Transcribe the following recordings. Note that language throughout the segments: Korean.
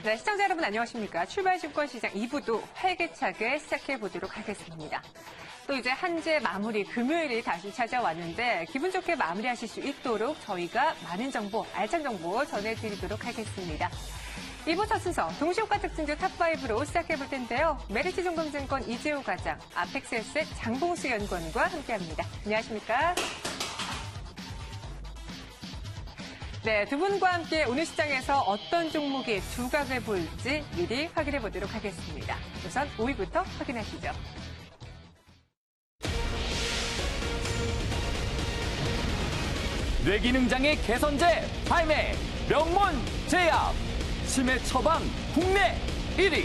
네, 시청자 여러분 안녕하십니까. 출발증권시장 2부도 활기차게 시작해보도록 하겠습니다. 또 이제 한 주의 마무리 금요일이 다시 찾아왔는데 기분 좋게 마무리하실 수 있도록 저희가 많은 정보, 알찬 정보 전해드리도록 하겠습니다. 2부 첫 순서 동시효과 특징주 탑5로 시작해볼 텐데요. 메리츠증권증권 이재호 과장, 아펙스에셋 장봉수 연구원과 함께합니다. 안녕하십니까? 네, 두 분과 함께 오늘 시장에서 어떤 종목이 두각을 보일지 미리 확인해 보도록 하겠습니다. 우선 5위부터 확인하시죠. 뇌기능장애 개선제 발매 명문제약 치매 처방 국내 1위.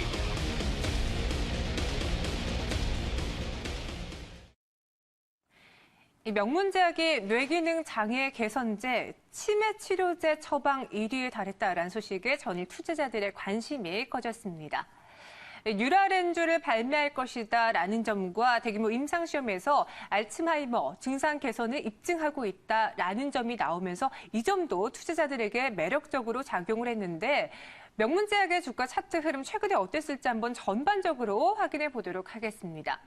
이 명문제약이 뇌기능 장애 개선제, 치매 치료제 처방 1위에 달했다라는 소식에 전일 투자자들의 관심이 커졌습니다. 뉴라렌주를 발매할 것이다라는 점과 대규모 임상시험에서 알츠하이머 증상 개선을 입증하고 있다라는 점이 나오면서 이 점도 투자자들에게 매력적으로 작용을 했는데 명문제약의 주가 차트 흐름 최근에 어땠을지 한번 전반적으로 확인해 보도록 하겠습니다.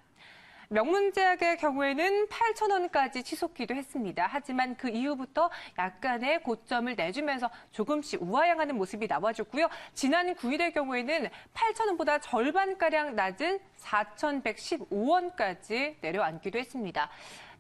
명문제약의 경우에는 8,000원까지 치솟기도 했습니다. 하지만 그 이후부터 약간의 고점을 내주면서 조금씩 우하향하는 모습이 나와줬고요. 지난 9일의 경우에는 8,000원보다 절반가량 낮은 4,115원까지 내려앉기도 했습니다.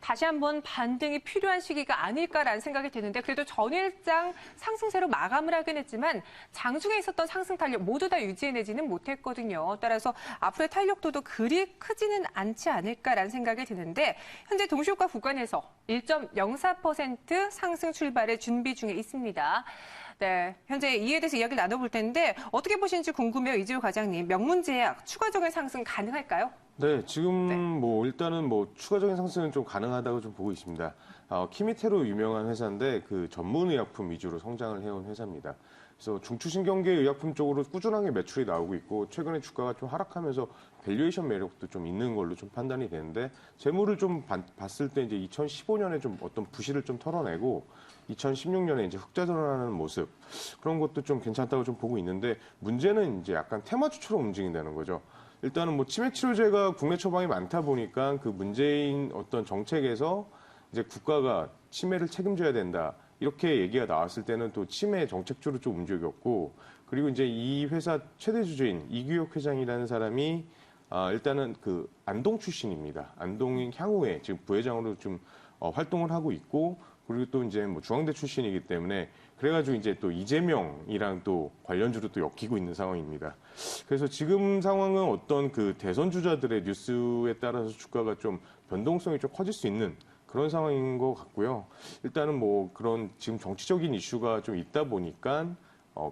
다시 한번 반등이 필요한 시기가 아닐까라는 생각이 드는데 그래도 전일장 상승세로 마감을 하긴 했지만 장중에 있었던 상승 탄력 모두 다 유지해내지는 못했거든요. 따라서 앞으로의 탄력도도 그리 크지는 않지 않을까라는 생각이 드는데 현재 동시효과 구간에서 1.04% 상승 출발의 준비 중에 있습니다. 네, 현재 이에 대해서 이야기를 나눠볼 텐데 어떻게 보시는지 궁금해요. 이재호 과장님, 명문제약 추가적인 상승 가능할까요? 네, 지금 일단은 추가적인 상승은 좀 가능하다고 좀 보고 있습니다. 키미테로 유명한 회사인데 그 전문 의약품 위주로 성장을 해온 회사입니다. 그래서 중추신경계 의약품 쪽으로 꾸준하게 매출이 나오고 있고 최근에 주가가 좀 하락하면서 밸류에이션 매력도 좀 있는 걸로 좀 판단이 되는데 재물을 좀 봤을 때 이제 2015년에 좀 어떤 부실을 좀 털어내고 2016년에 이제 흑자 전환하는 모습 그런 것도 좀 괜찮다고 좀 보고 있는데 문제는 이제 약간 테마주처럼 움직인다는 거죠. 일단은 치매 치료제가 국내 처방이 많다 보니까 그 문재인 어떤 정책에서 이제 국가가 치매를 책임져야 된다. 이렇게 얘기가 나왔을 때는 또 치매 정책주로 좀 움직였고 그리고 이제 이 회사 최대 주주인 이규혁 회장이라는 사람이 일단은 그 안동 출신입니다. 안동 향후에 지금 부회장으로 좀 활동을 하고 있고 그리고 또 이제 중앙대 출신이기 때문에 그래가지고 이제 또 이재명이랑 또 관련주로 또 엮이고 있는 상황입니다. 그래서 지금 상황은 어떤 그 대선 주자들의 뉴스에 따라서 주가가 좀 변동성이 좀 커질 수 있는 그런 상황인 것 같고요. 일단은 그런 지금 정치적인 이슈가 좀 있다 보니까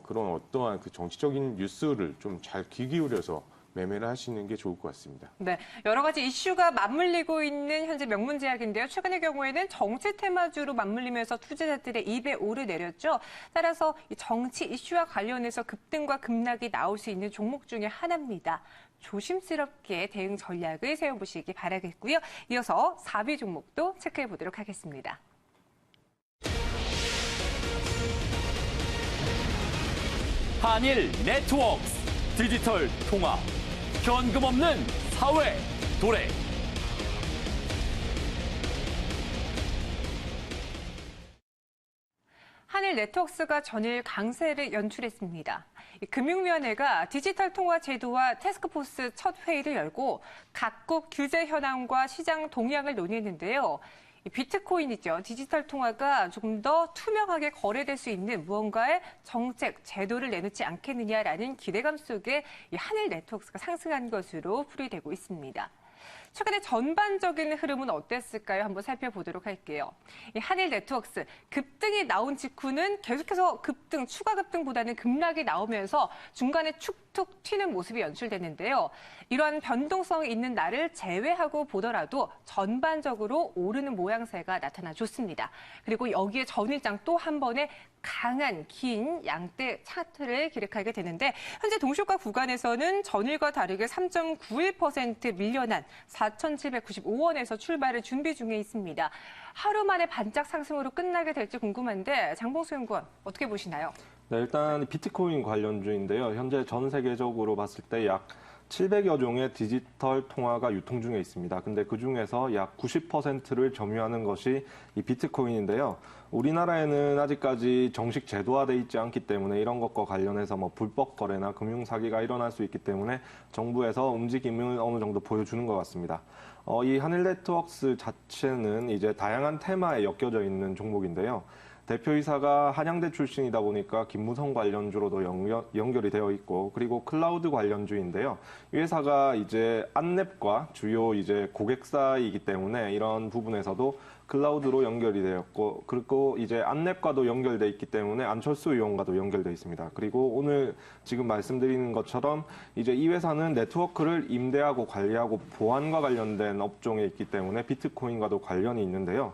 그런 어떠한 그 정치적인 뉴스를 좀 잘 귀 기울여서 매매를 하시는 게 좋을 것 같습니다. 네, 여러 가지 이슈가 맞물리고 있는 현재 명문제약인데요. 최근의 경우에는 정치 테마주로 맞물리면서 투자자들의 입에 오르내렸죠. 따라서 이 정치 이슈와 관련해서 급등과 급락이 나올 수 있는 종목 중에 하나입니다. 조심스럽게 대응 전략을 세워보시기 바라겠고요. 이어서 4위 종목도 체크해 보도록 하겠습니다. 한일 네트워크스 디지털 통합 현금 없는 사회 도래. 한일 네트워크스가 전일 강세를 연출했습니다. 금융위원회가 디지털 통화 제도와 태스크포스 첫 회의를 열고 각국 규제 현황과 시장 동향을 논의했는데요. 비트코인이죠. 디지털 통화가 조금 더 투명하게 거래될 수 있는 무언가의 정책, 제도를 내놓지 않겠느냐라는 기대감 속에 한일 네트워크스가 상승한 것으로 풀이되고 있습니다. 최근에 전반적인 흐름은 어땠을까요? 한번 살펴보도록 할게요. 이 한일 네트워크스 급등이 나온 직후는 계속해서 급등, 추가 급등보다는 급락이 나오면서 중간에 축툭 튀는 모습이 연출됐는데요. 이러한 변동성이 있는 날을 제외하고 보더라도 전반적으로 오르는 모양새가 나타나줬습니다. 그리고 여기에 전일장 또 한 번의 강한 긴 양대 차트를 기록하게 되는데 현재 동시효과 구간에서는 전일과 다르게 3.91% 밀려난 4,795원에서 출발을 준비 중에 있습니다. 하루 만에 반짝 상승으로 끝나게 될지 궁금한데 장봉수 연구원 어떻게 보시나요? 네, 일단 비트코인 관련주인데요. 현재 전 세계적으로 봤을 때 약 700여 종의 디지털 통화가 유통 중에 있습니다. 근데 그 중에서 약 90%를 점유하는 것이 이 비트코인인데요. 우리나라에는 아직까지 정식 제도화돼 있지 않기 때문에 이런 것과 관련해서 뭐 불법 거래나 금융 사기가 일어날 수 있기 때문에 정부에서 움직임을 어느 정도 보여주는 것 같습니다. 이 한일 네트워크스 자체는 이제 다양한 테마에 엮여져 있는 종목인데요. 대표이사가 한양대 출신이다 보니까 김무성 관련주로도 연결이 되어 있고, 그리고 클라우드 관련주인데요. 이 회사가 이제 안랩과 주요 이제 고객사이기 때문에 이런 부분에서도 클라우드로 연결이 되었고, 그리고 이제 안랩과도 연결돼 있기 때문에 안철수 의원과도 연결돼 있습니다. 그리고 오늘 지금 말씀드리는 것처럼 이제 이 회사는 네트워크를 임대하고 관리하고 보안과 관련된 업종에 있기 때문에 비트코인과도 관련이 있는데요.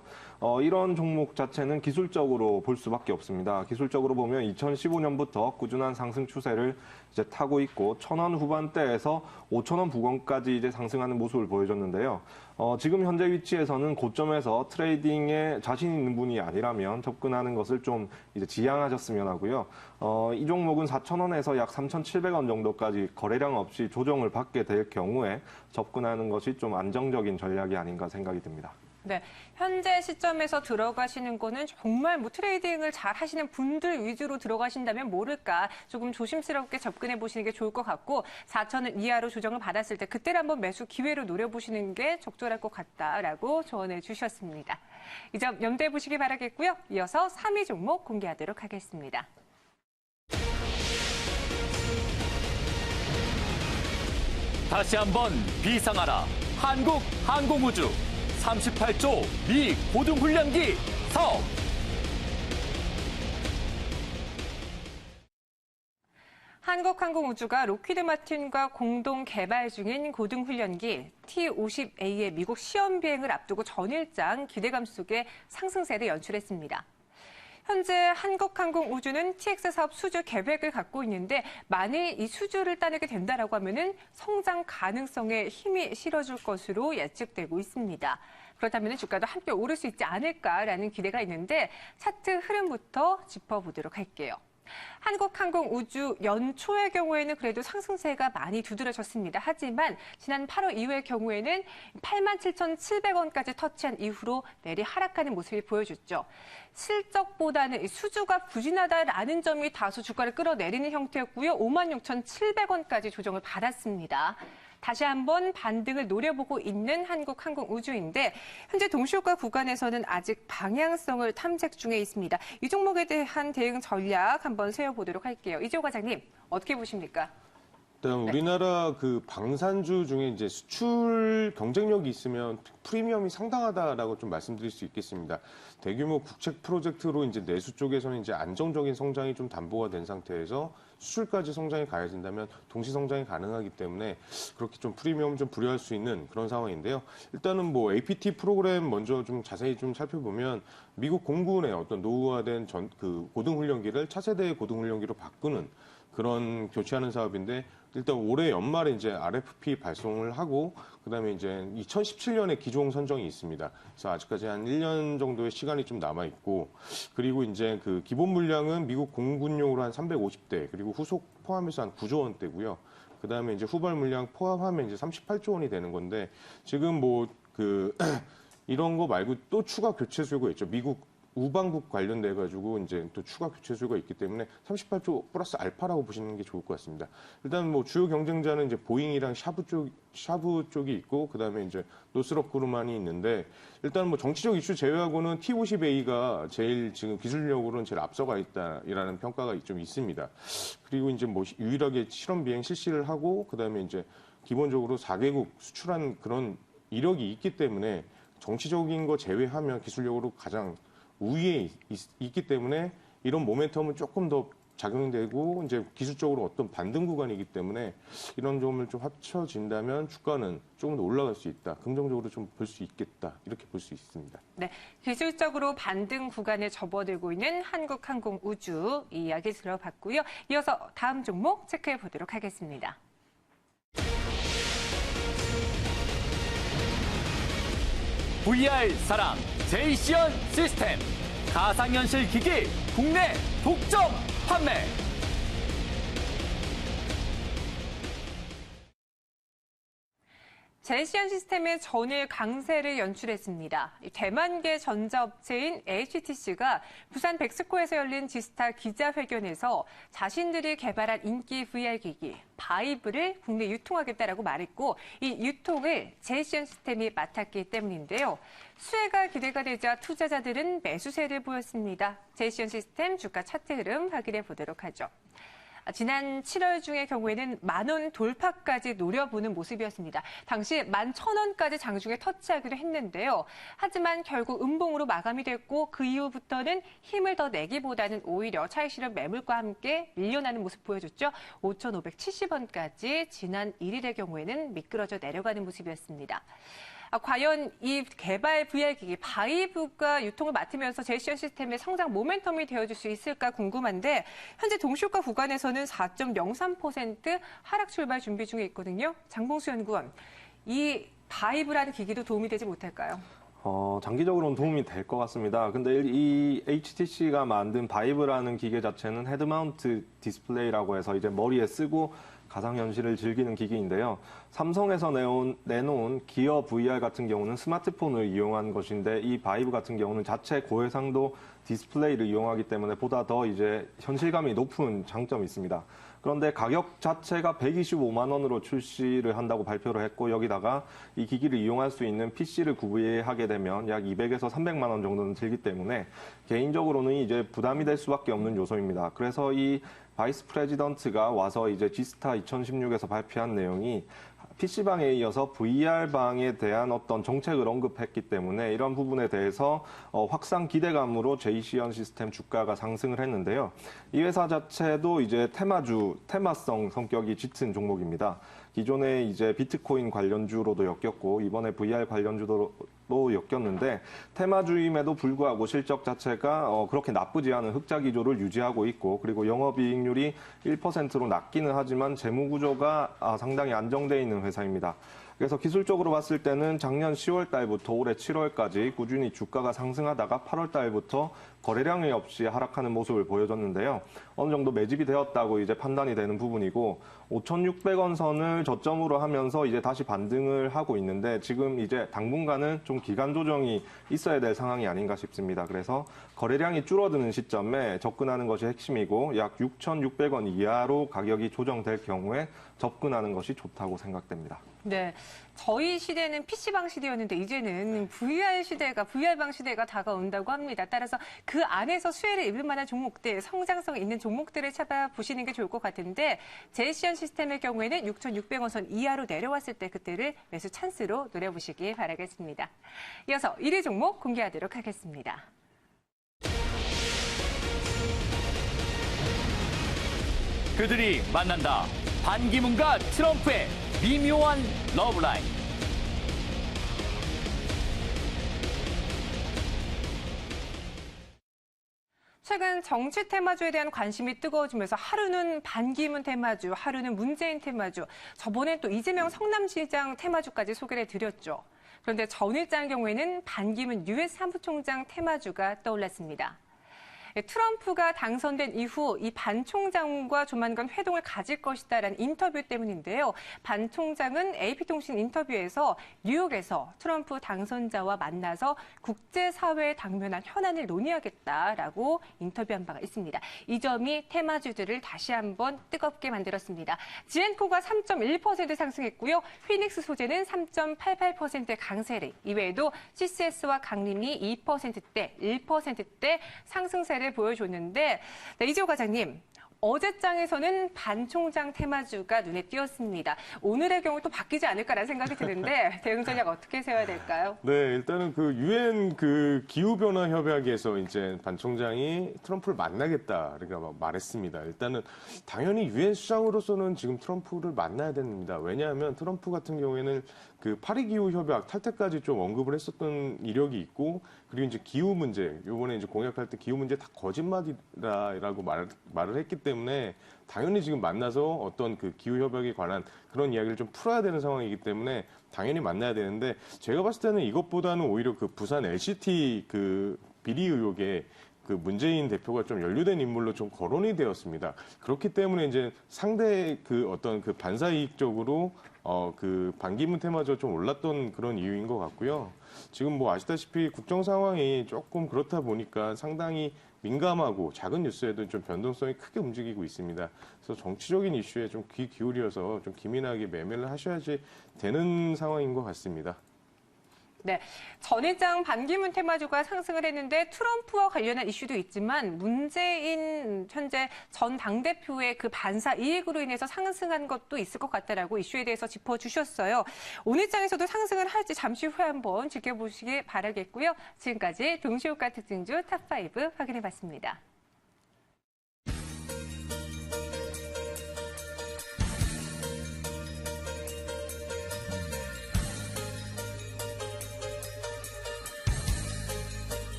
이런 종목 자체는 기술적으로 볼 수밖에 없습니다. 기술적으로 보면 2015년부터 꾸준한 상승 추세를 이제 타고 있고 1,000원 후반대에서 5,000원 부근까지 이제 상승하는 모습을 보여줬는데요. 지금 현재 위치에서는 고점에서 트레이딩에 자신 있는 분이 아니라면 접근하는 것을 좀 이제 지양하셨으면 하고요. 이 종목은 4,000원에서 약 3,700원 정도까지 거래량 없이 조정을 받게 될 경우에 접근하는 것이 좀 안정적인 전략이 아닌가 생각이 듭니다. 네, 현재 시점에서 들어가시는 거는 정말 뭐 트레이딩을 잘 하시는 분들 위주로 들어가신다면 모를까 조금 조심스럽게 접근해 보시는 게 좋을 것 같고 4,000원 이하로 조정을 받았을 때 그때를 한번 매수 기회로 노려보시는 게 적절할 것 같다라고 조언해 주셨습니다. 이 점 염두해 보시기 바라겠고요. 이어서 3위 종목 공개하도록 하겠습니다. 다시 한번 비상하라. 한국항공우주 38조 미 고등훈련기 사업. 한국항공우주가 록히드 마틴과 공동 개발 중인 고등훈련기 T-50A의 미국 시험 비행을 앞두고 전일장 기대감 속에 상승세를 연출했습니다. 현재 한국항공우주는 TX 사업 수주 계획을 갖고 있는데 만일 이 수주를 따내게 된다라고 하면은 성장 가능성에 힘이 실어줄 것으로 예측되고 있습니다. 그렇다면 주가도 함께 오를 수 있지 않을까라는 기대가 있는데 차트 흐름부터 짚어보도록 할게요. 한국항공우주 연초의 경우에는 그래도 상승세가 많이 두드러졌습니다. 하지만 지난 8월 이후의 경우에는 87,700원까지 터치한 이후로 내리 하락하는 모습이 보여줬죠. 실적보다는 수주가 부진하다라는 점이 다소 주가를 끌어내리는 형태였고요. 56,700원까지 조정을 받았습니다. 다시 한번 반등을 노려보고 있는 한국항공우주인데 현재 동시효과 구간에서는 아직 방향성을 탐색 중에 있습니다. 이 종목에 대한 대응 전략 한번 세워보도록 할게요. 이재호 과장님 어떻게 보십니까? 일단 우리나라 그 방산주 중에 이제 수출 경쟁력이 있으면 프리미엄이 상당하다라고 좀 말씀드릴 수 있겠습니다. 대규모 국책 프로젝트로 이제 내수 쪽에서는 이제 안정적인 성장이 좀 담보가 된 상태에서 수출까지 성장이 가해진다면 동시 성장이 가능하기 때문에 그렇게 좀 프리미엄 좀 부여할 수 있는 그런 상황인데요. 일단은 뭐 APT 프로그램 먼저 좀 자세히 좀 살펴보면 미국 공군의 어떤 노후화된 그 고등훈련기를 차세대의 고등훈련기로 바꾸는 그런 교체하는 사업인데 일단 올해 연말에 이제 RFP 발송을 하고 그다음에 이제 2017년에 기종 선정이 있습니다. 그래서 아직까지 한 1년 정도의 시간이 좀 남아 있고 그리고 이제 그 기본 물량은 미국 공군용으로 한 350대 그리고 후속 포함해서 한 9조 원대고요. 그다음에 이제 후발 물량 포함하면 이제 38조 원이 되는 건데 지금 뭐 그 이런 거 말고 또 추가 교체 수요가 있죠. 미국 우방국 관련돼 가지고 이제 또 추가 교체 수요가 있기 때문에 38조 플러스 알파라고 보시는 게 좋을 것 같습니다. 일단 뭐 주요 경쟁자는 이제 보잉이랑 샤브 쪽이 있고 그다음에 이제 노스럽 그루만이 있는데 일단 뭐 정치적 이슈 제외하고는 T-50A가 제일 지금 기술력으로는 제일 앞서가 있다라는 평가가 좀 있습니다. 그리고 이제 뭐 유일하게 실험 비행 실시를 하고 그다음에 이제 기본적으로 4개국 수출한 그런 이력이 있기 때문에 정치적인 거 제외하면 기술력으로 가장 우위에 있기 때문에 이런 모멘텀은 조금 더 작용되고 이제 기술적으로 어떤 반등 구간이기 때문에 이런 점을 좀 합쳐진다면 주가는 조금 더 올라갈 수 있다. 긍정적으로 좀 볼 수 있겠다. 이렇게 볼 수 있습니다. 네, 기술적으로 반등 구간에 접어들고 있는 한국항공우주 이 이야기 들어봤고요. 이어서 다음 종목 체크해 보도록 하겠습니다. VR 사랑 제이시언 시스템 가상현실 기기 국내 독점 판매. 제시언 시스템의 전일 강세를 연출했습니다. 대만계 전자업체인 HTC가 부산 백스코에서 열린 지스타 기자회견에서 자신들이 개발한 인기 VR 기기 바이브를 국내 유통하겠다라고 말했고 이 유통을 제시언 시스템이 맡았기 때문인데요. 수혜가 기대가 되자 투자자들은 매수세를 보였습니다. 제시언 시스템 주가 차트 흐름 확인해 보도록 하죠. 지난 7월 중의 경우에는 10,000원 돌파까지 노려보는 모습이었습니다. 당시 11,000원까지 장중에 터치하기로 했는데요. 하지만 결국 음봉으로 마감이 됐고 그 이후부터는 힘을 더 내기보다는 오히려 차익 실현 매물과 함께 밀려나는 모습 보여줬죠. 5,570원까지 지난 1일의 경우에는 미끄러져 내려가는 모습이었습니다. 과연 이 개발 VR 기기 바이브가 유통을 맡으면서 제시언 시스템의 성장 모멘텀이 되어줄 수 있을까 궁금한데 현재 동시효과 구간에서는 4.03% 하락 출발 준비 중에 있거든요. 장봉수 연구원, 이 바이브라는 기기도 도움이 되지 못할까요? 장기적으로는 도움이 될 것 같습니다. 근데 이 HTC가 만든 바이브라는 기계 자체는 헤드마운트 디스플레이라고 해서 이제 머리에 쓰고 가상현실을 즐기는 기기인데요. 삼성에서 내놓은 기어 VR 같은 경우는 스마트폰을 이용한 것인데 이 바이브 같은 경우는 자체 고해상도 디스플레이를 이용하기 때문에 보다 더 이제 현실감이 높은 장점이 있습니다. 그런데 가격 자체가 125만 원으로 출시를 한다고 발표를 했고 여기다가 이 기기를 이용할 수 있는 PC를 구매하게 되면 약 200에서 300만 원 정도는 들기 때문에 개인적으로는 이제 부담이 될 수밖에 없는 요소입니다. 그래서 이 바이스 프레지던트가 와서 이제 지스타 2016에서 발표한 내용이 PC방에 이어서 VR방에 대한 어떤 정책을 언급했기 때문에 이런 부분에 대해서 확산 기대감으로 제시언 시스템 주가가 상승을 했는데요. 이 회사 자체도 이제 테마성 성격이 짙은 종목입니다. 기존에 이제 비트코인 관련주로도 엮였고 이번에 VR 관련주도 엮였는데 테마주임에도 불구하고 실적 자체가 그렇게 나쁘지 않은 흑자 기조를 유지하고 있고 그리고 영업이익률이 1%로 낮기는 하지만 재무 구조가 상당히 안정돼 있는 회사입니다. 그래서 기술적으로 봤을 때는 작년 10월 달부터 올해 7월까지 꾸준히 주가가 상승하다가 8월 달부터 거래량이 없이 하락하는 모습을 보여줬는데요. 어느 정도 매집이 되었다고 이제 판단이 되는 부분이고 5,600원 선을 저점으로 하면서 이제 다시 반등을 하고 있는데 지금 이제 당분간은 좀 기간 조정이 있어야 될 상황이 아닌가 싶습니다. 그래서 거래량이 줄어드는 시점에 접근하는 것이 핵심이고 약 6,600원 이하로 가격이 조정될 경우에 접근하는 것이 좋다고 생각됩니다. 네, 저희 시대는 PC방 시대였는데 이제는 VR방 시대가 다가온다고 합니다. 따라서 그 안에서 수혜를 입을 만한 종목들, 성장성 있는 종목들을 찾아보시는 게 좋을 것 같은데 제시언 시스템의 경우에는 6,600원 선 이하로 내려왔을 때 그때를 매수 찬스로 노려보시길 바라겠습니다. 이어서 1위 종목 공개하도록 하겠습니다. 그들이 만난다. 반기문과 트럼프의 미묘한 러브라인. 최근 정치 테마주에 대한 관심이 뜨거워지면서 하루는 반기문 테마주, 하루는 문재인 테마주, 저번에 또 이재명 성남시장 테마주까지 소개를 드렸죠. 그런데 전일장 경우에는 반기문 US 사무총장 테마주가 떠올랐습니다. 트럼프가 당선된 이후 이 반 총장과 조만간 회동을 가질 것이다라는 인터뷰 때문인데요. 반 총장은 AP통신 인터뷰에서 뉴욕에서 트럼프 당선자와 만나서 국제사회에 당면한 현안을 논의하겠다라고 인터뷰한 바가 있습니다. 이 점이 테마주들을 다시 한번 뜨겁게 만들었습니다. 지엔코가 3.1% 상승했고요. 휘닉스 소재는 3.88% 강세를, 이외에도 CCS와 강림이 2%대, 1%대 상승세를 보여줬는데 이재호 과장님, 어제장에서는 반 총장 테마주가 눈에 띄었습니다. 오늘의 경우 또 바뀌지 않을까라는 생각이 드는데 대응 전략 어떻게 세워야 될까요? 네, 일단은 그 유엔 그 기후변화 협약에서 이제 반 총장이 트럼프를 만나겠다 그러니까 말했습니다. 일단은 당연히 유엔 수장으로서는 지금 트럼프를 만나야 됩니다. 왜냐하면 트럼프 같은 경우에는 그 파리 기후 협약 탈퇴까지 좀 언급을 했었던 이력이 있고 그리고 이제 기후 문제, 요번에 이제 공약할 때 기후 문제 다 거짓말이라고 말을 했기 때문에 당연히 지금 만나서 어떤 그 기후 협약에 관한 그런 이야기를 좀 풀어야 되는 상황이기 때문에 당연히 만나야 되는데 제가 봤을 때는 이것보다는 오히려 그 부산 LCT 그 비리 의혹에 그 문재인 대표가 좀 연루된 인물로 좀 거론이 되었습니다. 그렇기 때문에 이제 상대 그 어떤 그 반사 이익적으로 그 반기문 테마저 좀 올랐던 그런 이유인 것 같고요. 지금 뭐 아시다시피 국정 상황이 조금 그렇다 보니까 상당히 민감하고 작은 뉴스에도 좀 변동성이 크게 움직이고 있습니다. 그래서 정치적인 이슈에 좀 귀 기울여서 좀 기민하게 매매를 하셔야지 되는 상황인 것 같습니다. 네, 전일장 반기문 테마주가 상승을 했는데 트럼프와 관련한 이슈도 있지만 문재인 현재 전 당대표의 그 반사 이익으로 인해서 상승한 것도 있을 것 같다라고 이슈에 대해서 짚어주셨어요. 오늘장에서도 상승을 할지 잠시 후에 한번 지켜보시기 바라겠고요. 지금까지 동시효과 특징주 탑5 확인해봤습니다.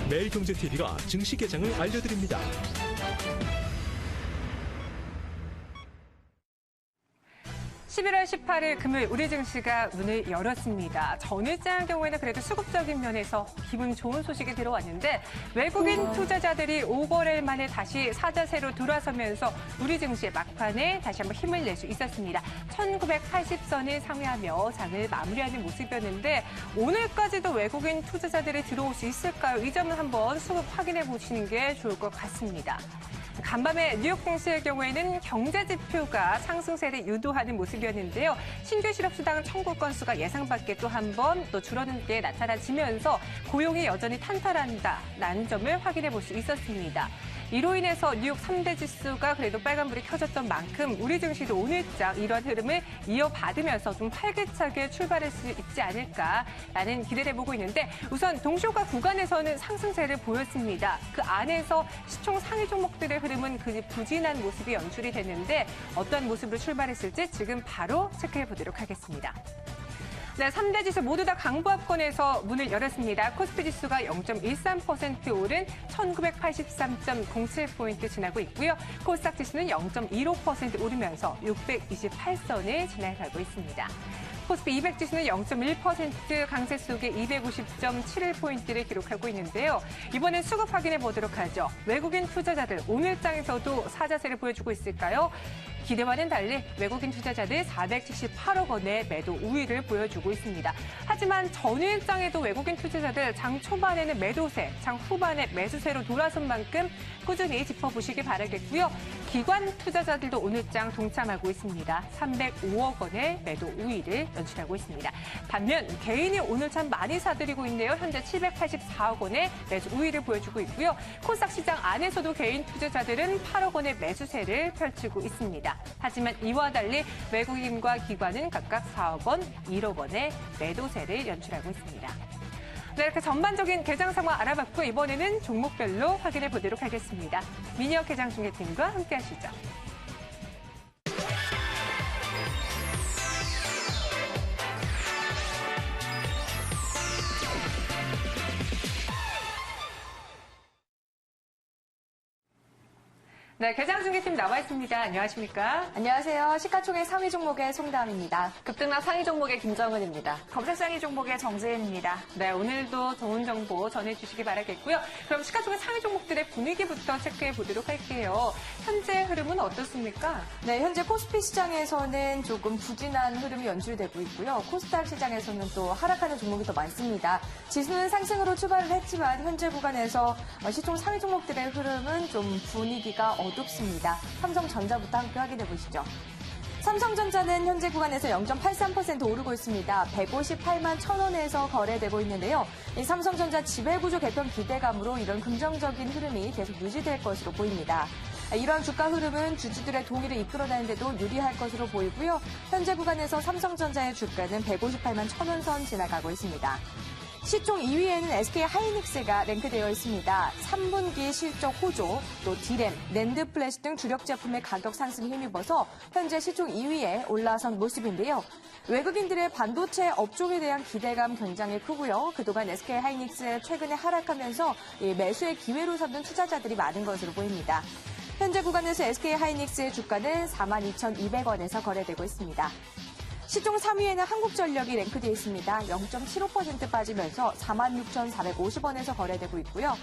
매일경제TV가 증시 개장을 알려드립니다. 11월 18일 금요일 우리 증시가 문을 열었습니다. 전일장 경우에는 그래도 수급적인 면에서 기분 좋은 소식이 들어왔는데 외국인 투자자들이 5거래일 만에 다시 사자세로 돌아서면서 우리 증시의 막판에 다시 한번 힘을 낼 수 있었습니다. 1980선을 상회하며 장을 마무리하는 모습이었는데 오늘까지도 외국인 투자자들이 들어올 수 있을까요? 이 점은 한번 수급 확인해 보시는 게 좋을 것 같습니다. 간밤에 뉴욕 증시의 경우에는 경제 지표가 상승세를 유도하는 모습이었는데요. 신규 실업수당 청구 건수가 예상 밖에 또 한 번 또 줄어든 게 나타나지면서 고용이 여전히 탄탄한다라는 점을 확인해 볼 수 있었습니다. 이로 인해서 뉴욕 3대 지수가 그래도 빨간불이 켜졌던 만큼 우리 증시도 오늘장 이런 흐름을 이어받으면서 좀 활기차게 출발할 수 있지 않을까라는 기대를 해보고 있는데 우선 동시효과 구간에서는 상승세를 보였습니다. 그 안에서 시총 상위 종목들의 흐름은 그 부진한 모습이 연출이 됐는데 어떤 모습으로 출발했을지 지금 바로 체크해 보도록 하겠습니다. 네, 3대 지수 모두 다 강보합권에서 문을 열었습니다. 코스피 지수가 0.13% 오른 1983.07포인트 지나고 있고요. 코스닥 지수는 0.15% 오르면서 628선을 지나가고 있습니다. 코스피 200 지수는 0.1% 강세 속에 250.71포인트를 기록하고 있는데요. 이번엔 수급 확인해 보도록 하죠. 외국인 투자자들 오늘장에서도 사자세를 보여주고 있을까요? 기대와는 달리 외국인 투자자들 478억 원의 매도 우위를 보여주고 있습니다. 하지만 전일장에도 외국인 투자자들 장 초반에는 매도세, 장 후반에 매수세로 돌아선 만큼 꾸준히 짚어보시기 바라겠고요. 기관 투자자들도 오늘장 동참하고 있습니다. 305억 원의 매도 우위를 연출하고 있습니다. 반면 개인이 오늘 참 많이 사들이고 있네요. 현재 784억 원의 매수 우위를 보여주고 있고요. 코스닥 시장 안에서도 개인 투자자들은 8억 원의 매수세를 펼치고 있습니다. 하지만 이와 달리 외국인과 기관은 각각 4억 원, 1억 원의 매도세를 연출하고 있습니다. 네, 이렇게 전반적인 개장 상황 알아봤고 이번에는 종목별로 확인해 보도록 하겠습니다. 민혁 개장 중계팀과 함께 하시죠. 네, 개장 중계팀 나와 있습니다. 안녕하십니까? 안녕하세요. 시가총액 상위 종목의 송다은입니다. 급등락 상위 종목의 김정은입니다. 검색 상위 종목의 정재은입니다. 네, 오늘도 좋은 정보 전해주시기 바라겠고요. 그럼 시가총액 상위 종목들의 분위기부터 체크해 보도록 할게요. 현재 흐름은 어떻습니까? 네, 현재 코스피 시장에서는 조금 부진한 흐름이 연출되고 있고요. 코스닥 시장에서는 또 하락하는 종목이 더 많습니다. 지수는 상승으로 출발을 했지만 현재 구간에서 시총 상위 종목들의 흐름은 좀 분위기가 어둡습니다. 삼성전자부터 함께 확인해 보시죠. 삼성전자는 현재 구간에서 0.83% 오르고 있습니다. 158만 1,000원에서 거래되고 있는데요. 이 삼성전자 지배구조 개편 기대감으로 이런 긍정적인 흐름이 계속 유지될 것으로 보입니다. 이러한 주가 흐름은 주주들의 동의를 이끌어내는 데도 유리할 것으로 보이고요. 현재 구간에서 삼성전자의 주가는 158만 1,000원 선 지나가고 있습니다. 시총 2위에는 SK 하이닉스가 랭크되어 있습니다. 3분기 실적 호조, 또 디램, 낸드 플래시 등 주력 제품의 가격 상승에 힘입어서 현재 시총 2위에 올라선 모습인데요. 외국인들의 반도체 업종에 대한 기대감 굉장히 크고요. 그동안 SK 하이닉스 최근에 하락하면서 매수의 기회로 삼는 투자자들이 많은 것으로 보입니다. 현재 구간에서 SK 하이닉스의 주가는 42,200원에서 거래되고 있습니다. 시총 3위에는 한국전력이 랭크되어 있습니다. 0.75% 빠지면서 46,450원에서 거래되고 있고요.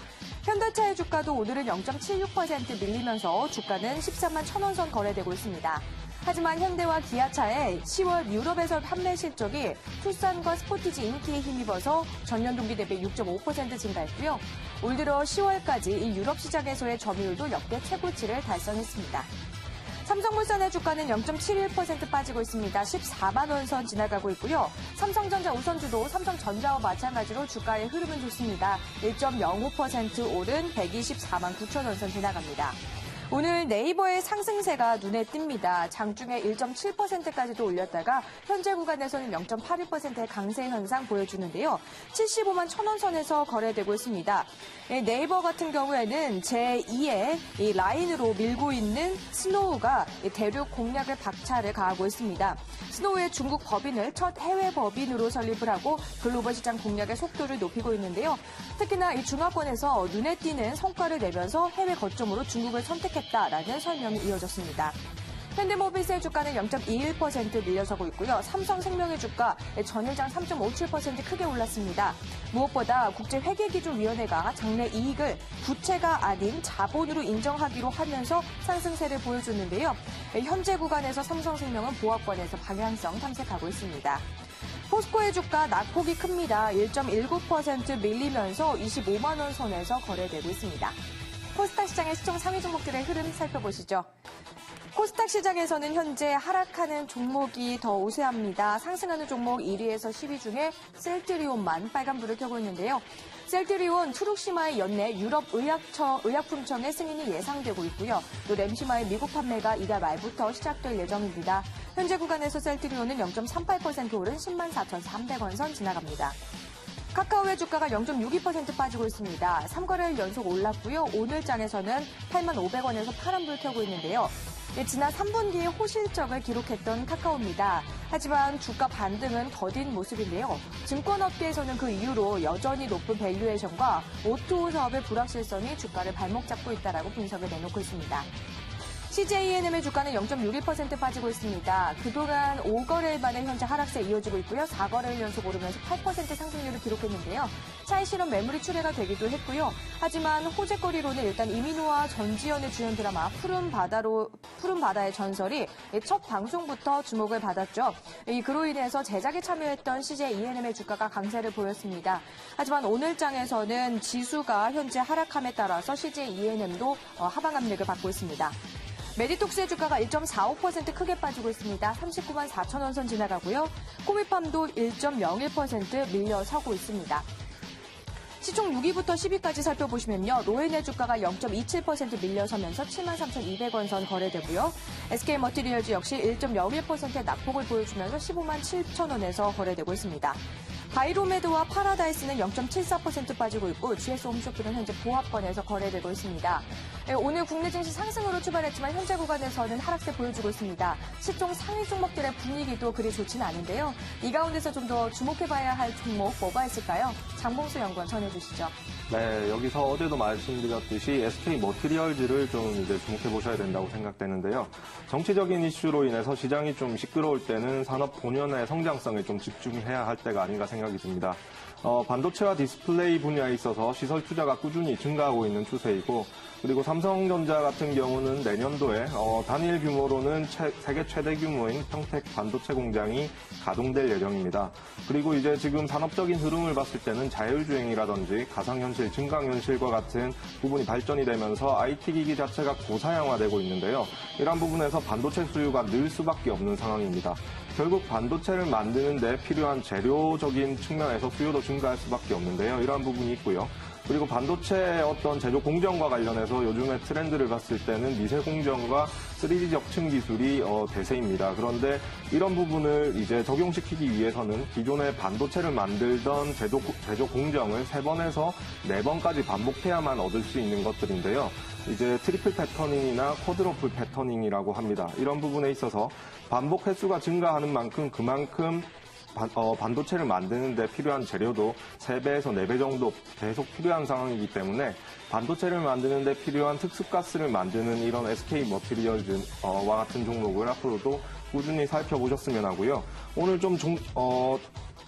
현대차의 주가도 오늘은 0.76% 밀리면서 주가는 13만 1,000원 선 거래되고 있습니다. 하지만 현대와 기아차의 10월 유럽에서 판매 실적이 투싼과 스포티지 인기에 힘입어서 전년 동기 대비 6.5% 증가했고요. 올 들어 10월까지 이 유럽 시장에서의 점유율도 역대 최고치를 달성했습니다. 삼성물산의 주가는 0.71% 빠지고 있습니다. 14만 원 선 지나가고 있고요. 삼성전자 우선주도 삼성전자와 마찬가지로 주가의 흐름은 좋습니다. 1.05% 오른 124만 9천 원 선 지나갑니다. 오늘 네이버의 상승세가 눈에 띕니다. 장중에 1.7%까지도 올렸다가 현재 구간에서는 0.81%의 강세 현상 보여주는데요. 75만 1,000원 선에서 거래되고 있습니다. 네이버 같은 경우에는 제2의 이 라인으로 밀고 있는 스노우가 대륙 공략을 박차를 가하고 있습니다. 스노우의 중국 법인을 첫 해외 법인으로 설립을 하고 글로벌 시장 공략의 속도를 높이고 있는데요. 특히나 이 중화권에서 눈에 띄는 성과를 내면서 해외 거점으로 중국을 선택했다라는 설명이 이어졌습니다. 현대모비스의 주가는 0.21% 밀려서고 있고요. 삼성생명의 주가 전일장 3.57% 크게 올랐습니다. 무엇보다 국제회계기준위원회가 장래 이익을 부채가 아닌 자본으로 인정하기로 하면서 상승세를 보여줬는데요. 현재 구간에서 삼성생명은 보합권에서 방향성 탐색하고 있습니다. 포스코의 주가 낙폭이 큽니다. 1.19% 밀리면서 25만 원 선에서 거래되고 있습니다. 코스닥 시장의 시총 상위 종목들의 흐름 살펴보시죠. 코스닥 시장에서는 현재 하락하는 종목이 더 우세합니다. 상승하는 종목 1위에서 10위 중에 셀트리온만 빨간불을 켜고 있는데요. 셀트리온, 투룩시마의 연내 유럽 의약품청의 승인이 예상되고 있고요. 또 램시마의 미국 판매가 이달 말부터 시작될 예정입니다. 현재 구간에서 셀트리온은 0.38% 오른 10만 4,300원 선 지나갑니다. 카카오의 주가가 0.62% 빠지고 있습니다. 3거래일 연속 올랐고요. 오늘 장에서는 8만 500원에서 파란불 켜고 있는데요. 지난 3분기에 호실적을 기록했던 카카오입니다. 하지만 주가 반등은 더딘 모습인데요. 증권업계에서는 그 이후로 여전히 높은 밸류에이션과 O2O 사업의 불확실성이 주가를 발목 잡고 있다라고 분석을 내놓고 있습니다. CJENM의 주가는 0.61% 빠지고 있습니다. 그동안 5거래일 만에 현재 하락세 이어지고 있고요. 4거래일 연속 오르면서 8% 상승률을 기록했는데요. 차익 실현 매물이 출회가 되기도 했고요. 하지만 호재거리로는 일단 이민호와 전지현의 주연 드라마 푸른 바다의 전설이 첫 방송부터 주목을 받았죠. 그로 인해서 제작에 참여했던 CJENM의 주가가 강세를 보였습니다. 하지만 오늘 장에서는 지수가 현재 하락함에 따라서 CJENM도 하방 압력을 받고 있습니다. 메디톡스의 주가가 1.45% 크게 빠지고 있습니다. 39만 4천 원 선 지나가고요. 코미팜도 1.01% 밀려서고 있습니다. 시총 6위부터 10위까지 살펴보시면요. 로엔의 주가가 0.27% 밀려서면서 73,200원 선 거래되고요. SK머티리얼즈 역시 1.01%의 낙폭을 보여주면서 15만 7천 원에서 거래되고 있습니다. 바이로메드와 파라다이스는 0.74% 빠지고 있고 GS홈쇼핑은 현재 보합권에서 거래되고 있습니다. 오늘 국내 증시 상승으로 출발했지만 현재 구간에서는 하락세 보여주고 있습니다. 시총 상위 종목들의 분위기도 그리 좋지는 않은데요. 이 가운데서 좀 더 주목해봐야 할 종목 뭐가 있을까요? 장봉수 연구원 전해주시죠. 네, 여기서 어제도 말씀드렸듯이 SK머티리얼즈를 좀 이제 주목해 보셔야 된다고 생각되는데요. 정치적인 이슈로 인해서 시장이 좀 시끄러울 때는 산업 본연의 성장성에 좀 집중해야 할 때가 아닌가 생각이 듭니다. 반도체와 디스플레이 분야에 있어서 시설 투자가 꾸준히 증가하고 있는 추세이고, 그리고 삼성전자 같은 경우는 내년도에 단일 규모로는 세계 최대 규모인 평택 반도체 공장이 가동될 예정입니다. 그리고 이제 지금 산업적인 흐름을 봤을 때는 자율주행이라든지 가상현실, 증강현실과 같은 부분이 발전이 되면서 IT 기기 자체가 고사양화되고 있는데요. 이런 부분에서 반도체 수요가 늘 수밖에 없는 상황입니다. 결국 반도체를 만드는 데 필요한 재료적인 측면에서 수요도 증가할 수밖에 없는데요. 이러한 부분이 있고요. 그리고 반도체 어떤 제조 공정과 관련해서 요즘에 트렌드를 봤을 때는 미세 공정과 3D 적층 기술이 대세입니다. 그런데 이런 부분을 이제 적용시키기 위해서는 기존의 반도체를 만들던 제조 공정을 3번에서 4번까지 반복해야만 얻을 수 있는 것들인데요. 이제 트리플 패터닝이나 쿼드러플 패터닝이라고 합니다. 이런 부분에 있어서 반복 횟수가 증가하는 만큼 그만큼 반도체를 만드는 데 필요한 재료도 3배에서 4배 정도 계속 필요한 상황이기 때문에 반도체를 만드는 데 필요한 특수가스를 만드는 이런 SK 머티리얼즈와 같은 종목을 앞으로도 꾸준히 살펴보셨으면 하고요. 오늘 좀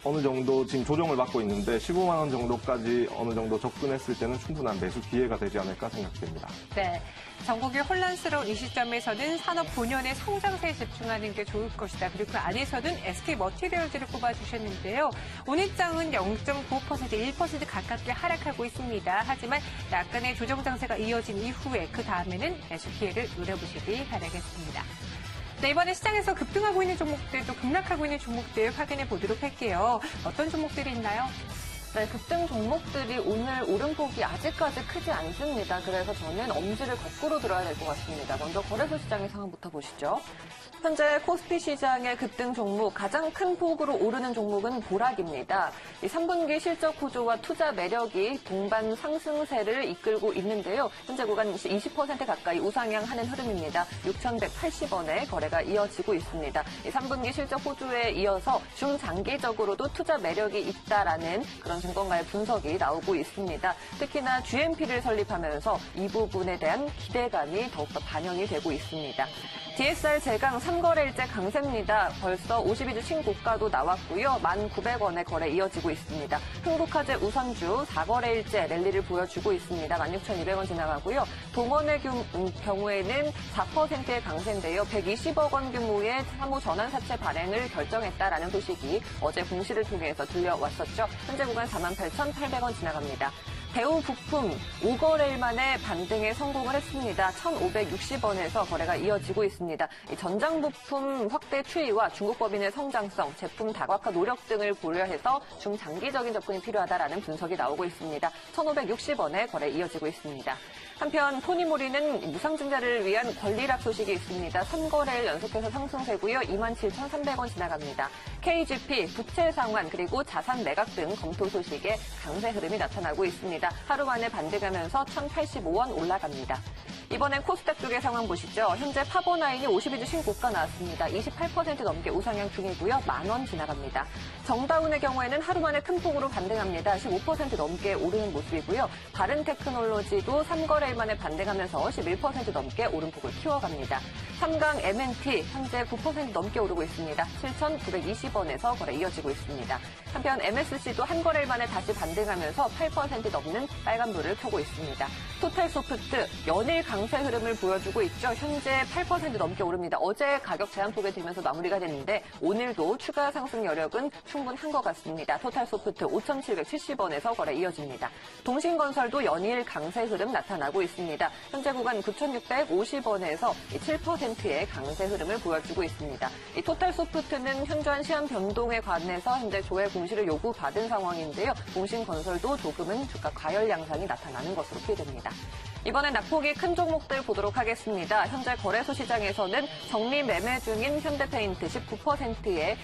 어느 정도 지금 조정을 받고 있는데 15만 원 정도까지 어느 정도 접근했을 때는 충분한 매수 기회가 되지 않을까 생각됩니다. 네. 전국이 혼란스러운 이 시점에서는 산업 본연의 성장세에 집중하는 게 좋을 것이다. 그리고 그 안에서는 SK 머티리얼즈를 꼽아주셨는데요. 오늘장은 0.9%, 1% 가깝게 하락하고 있습니다. 하지만 약간의 조정 장세가 이어진 이후에 그 다음에는 매수 기회를 노려보시기 바라겠습니다. 네, 이번에 시장에서 급등하고 있는 종목들도 급락하고 있는 종목들 확인해 보도록 할게요. 어떤 종목들이 있나요? 네, 급등 종목들이 오늘 오름폭이 아직까지 크지 않습니다. 그래서 저는 엄지를 거꾸로 들어야 될 것 같습니다. 먼저 거래소 시장의 상황부터 보시죠. 현재 코스피 시장의 급등 종목, 가장 큰 폭으로 오르는 종목은 보락입니다. 이 3분기 실적 구조와 투자 매력이 동반 상승세를 이끌고 있는데요. 현재 구간 20% 가까이 우상향하는 흐름입니다. 6,180원에 거래가 이어지고 있습니다. 이 3분기 실적 호조에 이어서 중장기적으로도 투자 매력이 있다라는 그런 증권가의 분석이 나오고 있습니다. 특히나 GMP를 설립하면서 이 부분에 대한 기대감이 더욱더 반영이 되고 있습니다. DSR 제강 3거래일째 강세입니다. 벌써 52주 신고가도 나왔고요. 1,900원의 거래 이어지고 있습니다. 흥국화재 우선주 4거래일째 랠리를 보여주고 있습니다. 16,200원 지나가고요. 동원의 경우에는 4%의 강세인데요. 120억 원 규모의 사무 전환사채 발행을 결정했다라는 소식이 어제 공시를 통해서 들려왔었죠. 현재 구간 48,800원 지나갑니다. 대우 부품 5거래일 만에 반등에 성공을 했습니다. 1,560원에서 거래가 이어지고 있습니다. 전장 부품 확대 추이와 중국 법인의 성장성, 제품 다각화 노력 등을 고려해서 중장기적인 접근이 필요하다라는 분석이 나오고 있습니다. 1,560원에 거래 이어지고 있습니다. 한편 포니모리는 무상증자를 위한 권리락 소식이 있습니다. 3거래일 연속해서 상승세고요. 27,300원 지나갑니다. KGP, 부채 상환 그리고 자산 매각 등 검토 소식에 강세 흐름이 나타나고 있습니다. 하루 만에 반등하면서 1,085원 올라갑니다. 이번엔 코스닥 쪽의 상황 보시죠. 현재 파버나인이 52주 신고가 나왔습니다. 28% 넘게 우상향 중이고요. 10,000원 지나갑니다. 정다운의 경우에는 하루 만에 큰 폭으로 반등합니다. 15% 넘게 오르는 모습이고요. 바른테크놀로지도 3거래일 만에 반등하면서 11% 넘게 오름폭을 키워갑니다. 삼강 M&T 현재 9% 넘게 오르고 있습니다. 7,920원에서 거래 이어지고 있습니다. 한편 MSC도 한 거래일 만에 다시 반등하면서 8% 넘는 빨간불을 켜고 있습니다. 토탈소프트 연일 강세 흐름을 보여주고 있죠. 현재 8% 넘게 오릅니다. 어제 가격 제한폭에 들면서 마무리가 됐는데 오늘도 추가 상승 여력은 충분한 것 같습니다. 토탈소프트 5,770원에서 거래 이어집니다. 동신건설도 연일 강세 흐름 나타나고 있습니다. 현재 구간 9,650원에서 7%의 강세 흐름을 보여주고 있습니다. 이 토탈소프트는 현저한 시한 변동에 관해서 현재 조회 공시를 요구받은 상황인데요. 동신건설도 조금은 주가 과열 양상이 나타나는 것으로 피해됩니다. 이번엔 낙폭이 큰 종목들 보도록 하겠습니다. 현재 거래소 시장에서는 정리 매매 중인 현대페인트 19%의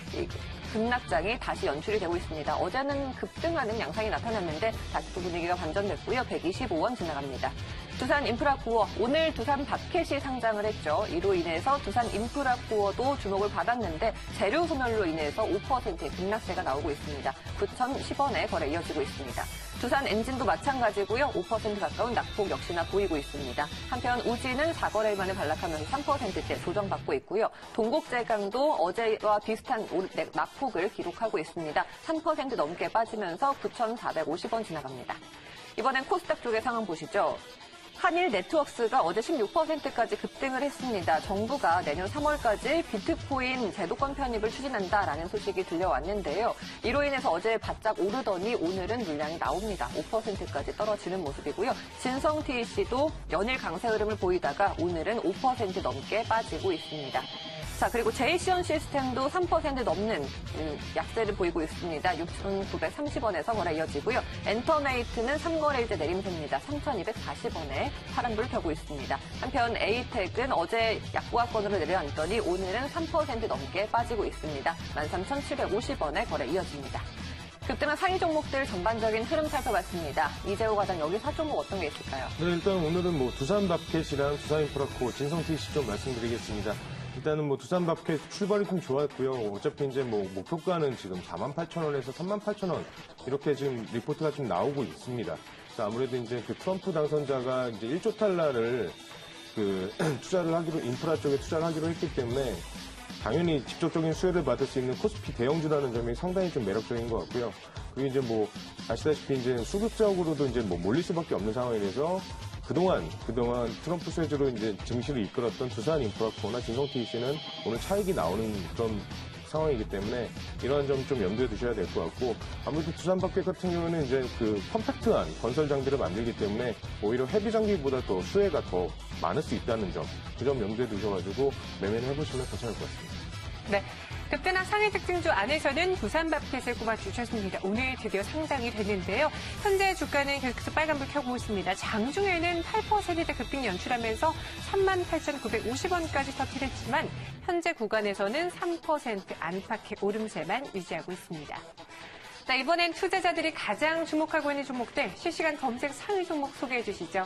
급락장이 다시 연출이 되고 있습니다. 어제는 급등하는 양상이 나타났는데 다시 또 분위기가 반전됐고요. 125원 지나갑니다. 두산 인프라코어, 오늘 두산 바켓이 상장을 했죠. 이로 인해서 두산 인프라코어도 주목을 받았는데 재료 소멸로 인해서 5%의 급락세가 나오고 있습니다. 9,010원에 거래 이어지고 있습니다. 두산 엔진도 마찬가지고요. 5% 가까운 낙폭 역시나 보이고 있습니다. 한편 우지는 4거래일 만에 반락하면서 3%대 조정받고 있고요. 동국제강도 어제와 비슷한 낙폭을 기록하고 있습니다. 3% 넘게 빠지면서 9,450원 지나갑니다. 이번엔 코스닥 쪽의 상황 보시죠. 한일 네트워크스가 어제 16%까지 급등을 했습니다. 정부가 내년 3월까지 비트코인 제도권 편입을 추진한다라는 소식이 들려왔는데요. 이로 인해서 어제 바짝 오르더니 오늘은 물량이 나옵니다. 5%까지 떨어지는 모습이고요. 진성 TEC도 연일 강세 흐름을 보이다가 오늘은 5% 넘게 빠지고 있습니다. 자, 그리고 제이시언 시스템도 3% 넘는 약세를 보이고 있습니다. 6,930원에서 거래 이어지고요. 엔터메이트는 3거래일째 내림세입니다. 3,240원에 파란불을 펴고 있습니다. 한편 에이텍은 어제 약보합권으로 내려앉더니 오늘은 3% 넘게 빠지고 있습니다. 13,750원에 거래 이어집니다. 급등한 상위 종목들 전반적인 흐름 살펴봤습니다. 이재호 과장, 여기 사종목 어떤 게 있을까요? 네, 일단 오늘은 뭐 두산밥켓이랑 두산인프라코, 진성TC 좀 말씀드리겠습니다. 일단은 뭐 두산밥켓 출발이 좀 좋았고요. 어차피 이제 뭐 목표가는 지금 48,000원에서 38,000원 이렇게 지금 리포트가 좀 나오고 있습니다. 그래서 아무래도 이제 그 트럼프 당선자가 이제 1조 달러를 그 투자를 하기로 인프라 쪽에 투자를 하기로 했기 때문에 당연히 직접적인 수혜를 받을 수 있는 코스피 대형주라는 점이 상당히 좀 매력적인 것 같고요. 그리고 이제 뭐 아시다시피 이제 수급적으로도 이제 뭐 몰릴 수밖에 없는 상황이 돼서 그동안 트럼프 수혜주로 이제 증시를 이끌었던 두산인프라코나 진성TC는 오늘 차익이 나오는 그런 상황이기 때문에 이러한 점 좀 염두에 두셔야 될 것 같고, 아무래도 두산밥켓 같은 경우는 이제 그 컴팩트한 건설 장비를 만들기 때문에 오히려 헤비 장비보다 더 수혜가 더 많을 수 있다는 점, 그 점 염두에 두셔가지고 매매를 해보시면 괜찮을 것 같습니다. 네. 급등한 상위 특징주 안에서는 두산밥켓을 꼽아주셨습니다. 오늘 드디어 상장이 됐는데요. 현재 주가는 계속해서 빨간불 켜고 있습니다. 장중에는 8%대 급등 연출하면서 38,950원까지 터뜨렸지만 현재 구간에서는 3% 안팎의 오름세만 유지하고 있습니다. 자, 이번엔 투자자들이 가장 주목하고 있는 종목들 실시간 검색 상위 종목 소개해 주시죠.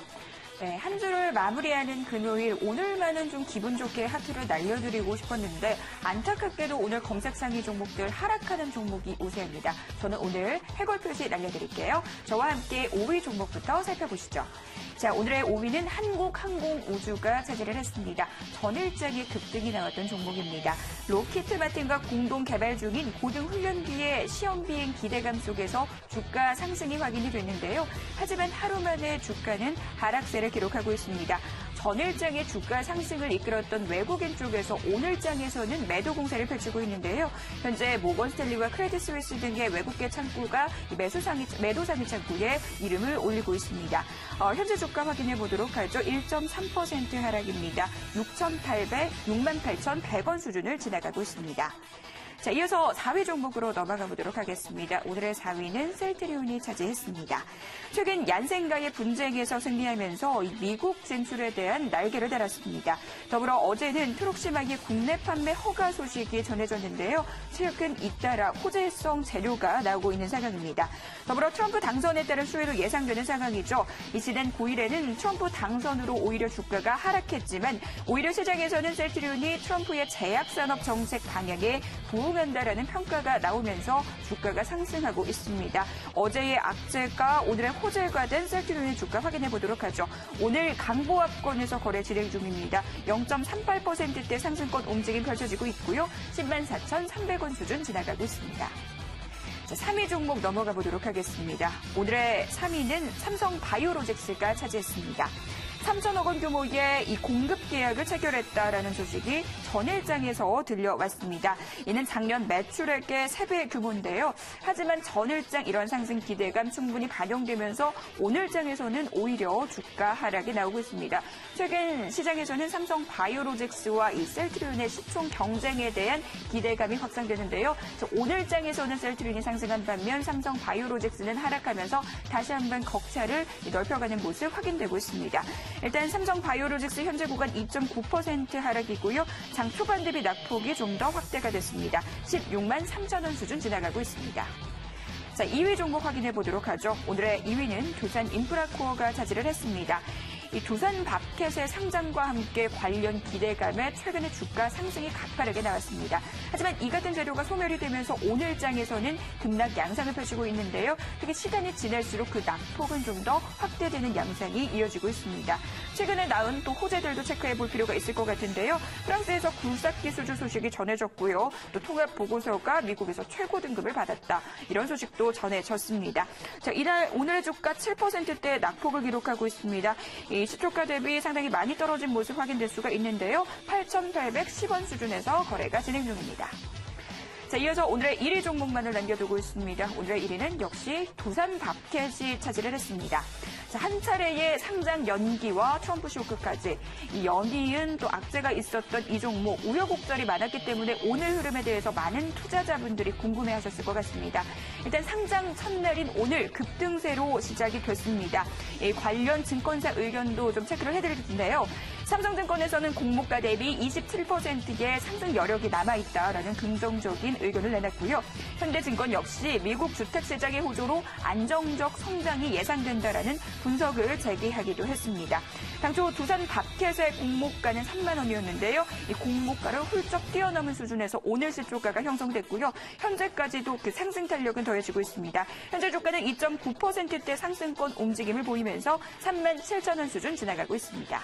네, 한 주를 마무리하는 금요일, 오늘만은 좀 기분 좋게 하트를 날려드리고 싶었는데 안타깝게도 오늘 검색 상위 종목들 하락하는 종목이 우세합니다. 저는 오늘 해골 표시 날려드릴게요. 저와 함께 5위 종목부터 살펴보시죠. 자, 오늘의 5위는 한국항공우주가 차지를 했습니다. 전일장의 급등이 나왔던 종목입니다. 로키트 마틴과 공동 개발 중인 고등훈련기의 시험비행 기대감 속에서 주가 상승이 확인이 됐는데요. 하지만 하루 만에 주가는 하락세를 기록하고 있습니다. 전일장의 주가 상승을 이끌었던 외국인 쪽에서 오늘장에서는 매도 공세를 펼치고 있는데요. 현재 모건스탠리와 크레딧스위스 등의 외국계 창구가 매도 상위 창구에 이름을 올리고 있습니다. 현재 주가 확인해 보도록 하죠. 1.3% 하락입니다. 68,100원 수준을 지나가고 있습니다. 자, 이어서 4위 종목으로 넘어가 보도록 하겠습니다. 오늘의 4위는 셀트리온이 차지했습니다. 최근 얀센과의 분쟁에서 승리하면서 미국 진출에 대한 날개를 달았습니다. 더불어 어제는 트록시막의 국내 판매 허가 소식이 전해졌는데요. 최근 잇따라 호재성 재료가 나오고 있는 상황입니다. 더불어 트럼프 당선에 따른 수혜도 예상되는 상황이죠. 지난 9일에는 트럼프 당선으로 오히려 주가가 하락했지만 오히려 시장에서는 셀트리온이 트럼프의 제약산업 정책 방향에 부응한다라는 평가가 나오면서 주가가 상승하고 있습니다. 어제의 악재가 오늘의 호재가 된 셀트리온의 주가 확인해 보도록 하죠. 오늘 강보합권에서 거래 진행 중입니다. 0.38%대 상승권 움직임 펼쳐지고 있고요. 104,300원 수준 지나가고 있습니다. 자, 3위 종목 넘어가 보도록 하겠습니다. 오늘의 3위는 삼성바이오로직스가 차지했습니다. 3천억 원 규모의 이 공급 계약을 체결했다라는 소식이 전일장에서 들려왔습니다. 이는 작년 매출액의 3배 규모인데요. 하지만 전일장 이런 상승 기대감 충분히 반영되면서 오늘장에서는 오히려 주가 하락이 나오고 있습니다. 최근 시장에서는 삼성 바이오로직스와 이 셀트리온의 시총 경쟁에 대한 기대감이 확산되는데요. 오늘장에서는 셀트리온이 상승한 반면 삼성 바이오로직스는 하락하면서 다시 한번 격차를 넓혀가는 모습 확인되고 있습니다. 일단 삼성 바이오로직스 현재 구간 2.9% 하락이고요. 장 초반 대비 낙폭이 좀 더 확대가 됐습니다. 16만 3천 원 수준 지나가고 있습니다. 자, 2위 종목 확인해 보도록 하죠. 오늘의 2위는 두산인프라코어가 차지를 했습니다. 이 두산밥켓의 상장과 함께 관련 기대감에 최근에 주가 상승이 가파르게 나왔습니다. 하지만 이 같은 재료가 소멸이 되면서 오늘장에서는 급락 양상을 펼치고 있는데요. 특히 시간이 지날수록 그 낙폭은 좀 더 확대되는 양상이 이어지고 있습니다. 최근에 나온 또 호재들도 체크해 볼 필요가 있을 것 같은데요. 프랑스에서 굴삭기 수주 소식이 전해졌고요. 또 통합 보고서가 미국에서 최고 등급을 받았다. 이런 소식도 전해졌습니다. 자, 오늘의 주가 7%대 낙폭을 기록하고 있습니다. 이 시초가 대비 상당히 많이 떨어진 모습 확인될 수가 있는데요. 8,810원 수준에서 거래가 진행 중입니다. 자, 이어서 오늘의 1위 종목만을 남겨두고 있습니다. 오늘의 1위는 역시 두산바켓이 차지를 했습니다. 자, 한 차례의 상장 연기와 트럼프 쇼크까지 이 연이은 또 악재가 있었던 이 종목 우여곡절이 많았기 때문에 오늘 흐름에 대해서 많은 투자자분들이 궁금해하셨을 것 같습니다. 일단 상장 첫날인 오늘 급등세로 시작이 됐습니다. 이 관련 증권사 의견도 좀 체크를 해드릴 텐데요. 삼성증권에서는 공모가 대비 27%의 상승 여력이 남아있다라는 긍정적인 의견을 내놨고요. 현대증권 역시 미국 주택시장의 호조로 안정적 성장이 예상된다라는 분석을 제기하기도 했습니다. 당초 두산바켓의 공모가는 3만 원이었는데요. 이 공모가를 훌쩍 뛰어넘은 수준에서 오늘 시초가가 형성됐고요. 현재까지도 그 상승 탄력은 더해지고 있습니다. 현재 주가는 2.9%대 상승권 움직임을 보이면서 3만 7천 원 수준 지나가고 있습니다.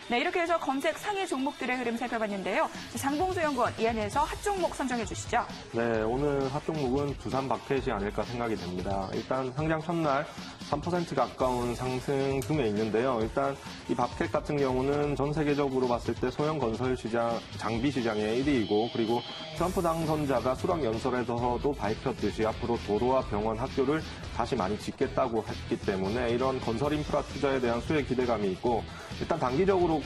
네, 이렇게 해서 검색 상위 종목들의 흐름 살펴봤는데요. 장봉수 연구원, 이 안에서 핫 종목 선정해 주시죠. 네, 오늘 핫 종목은 두산바켓이 아닐까 생각이 됩니다. 일단 상장 첫날 3% 가까운 상승 중에 있는데요. 일단 이 바켓 같은 경우는 전 세계적으로 봤을 때 소형 건설 시장, 장비 시장의 1위이고, 그리고 트럼프 당선자가 수락 연설에서도 밝혔듯이 앞으로 도로와 병원, 학교를 다시 많이 짓겠다고 했기 때문에 이런 건설 인프라 투자에 대한 수혜 기대감이 있고, 일단 단기적으로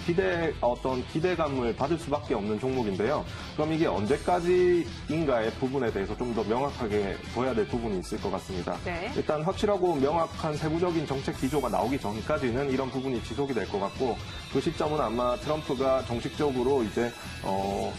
어떤 기대감을 받을 수밖에 없는 종목인데요. 그럼 이게 언제까지인가의 부분에 대해서 좀 더 명확하게 둬야 될 부분이 있을 것 같습니다. 네. 일단 확실하고 명확한 세부적인 정책 기조가 나오기 전까지는 이런 부분이 지속이 될 것 같고, 그 시점은 아마 트럼프가 정식적으로 이제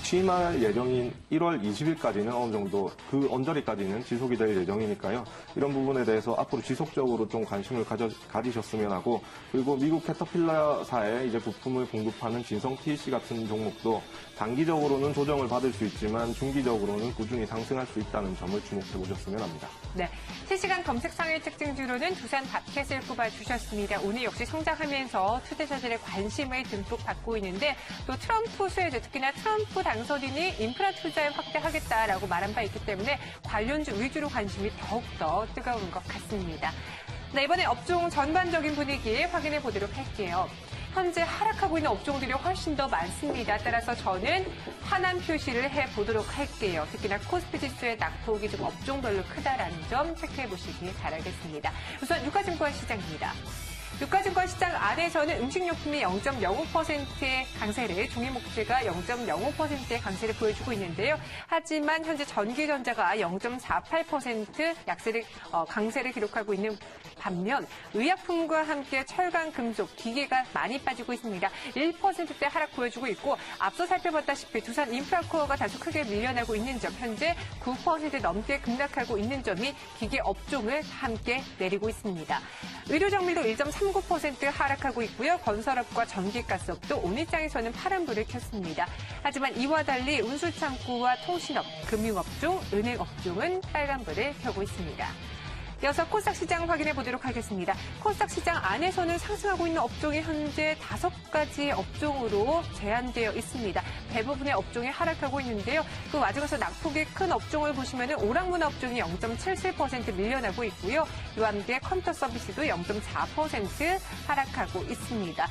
취임할 예정인 1월 20일까지는 어느 정도 그 언저리까지는 지속이 될 예정이니까요. 이런 부분에 대해서 앞으로 지속적으로 좀 관심을 가지셨으면 하고, 그리고 미국 캐터필러사에 이제 부품을 공급하는 진성 TEC 같은 종목도 단기적으로는 조정을 받을 수 있지만 중기적으로는 꾸준히 상승할 수 있다는 점을 주목해 보셨으면 합니다. 네, 실시간 검색 상위 특징주로는 두산바켓을 꼽아주셨습니다. 오늘 역시 성장하면서 투자자들의 관심을 듬뿍 받고 있는데, 또 트럼프 수혜주, 특히나 트럼프 당선인이 인프라 투자에 확대하겠다라고 말한 바 있기 때문에 관련주 위주로 관심이 더욱더 뜨거운 것 같습니다. 네, 이번에 업종 전반적인 분위기 확인해 보도록 할게요. 현재 하락하고 있는 업종들이 훨씬 더 많습니다. 따라서 저는 환한 표시를 해보도록 할게요. 특히나 코스피 지수의 낙폭이 좀 업종별로 크다라는 점 체크해 보시기 바라겠습니다. 우선 유가증권 시장입니다. 유가증권 시장 안에서는 음식료품이 0.05%의 강세를, 종이목재가 0.05%의 강세를 보여주고 있는데요. 하지만 현재 전기전자가 0.48% 강세를 기록하고 있는 반면 의약품과 함께 철강, 금속, 기계가 많이 빠지고 있습니다. 1%대 하락 보여주고 있고, 앞서 살펴봤다시피 두산 인프라코어가 다소 크게 밀려나고 있는 점, 현재 9% 넘게 급락하고 있는 점이 기계 업종을 함께 내리고 있습니다. 의료정밀도 1.39% 하락하고 있고요. 건설업과 전기가스업도 오늘장에서는 파란불을 켰습니다. 하지만 이와 달리 운수창구와 통신업, 금융업종, 은행업종은 빨간불을 켜고 있습니다. 이어서 코스닥 시장 확인해 보도록 하겠습니다. 코스닥 시장 안에서는 상승하고 있는 업종이 현재 5가지 업종으로 제한되어 있습니다. 대부분의 업종이 하락하고 있는데요. 그 와중에서 낙폭이 큰 업종을 보시면 오락문화 업종이 0.77% 밀려나고 있고요. 이와 함께 컴퓨터 서비스도 0.4% 하락하고 있습니다.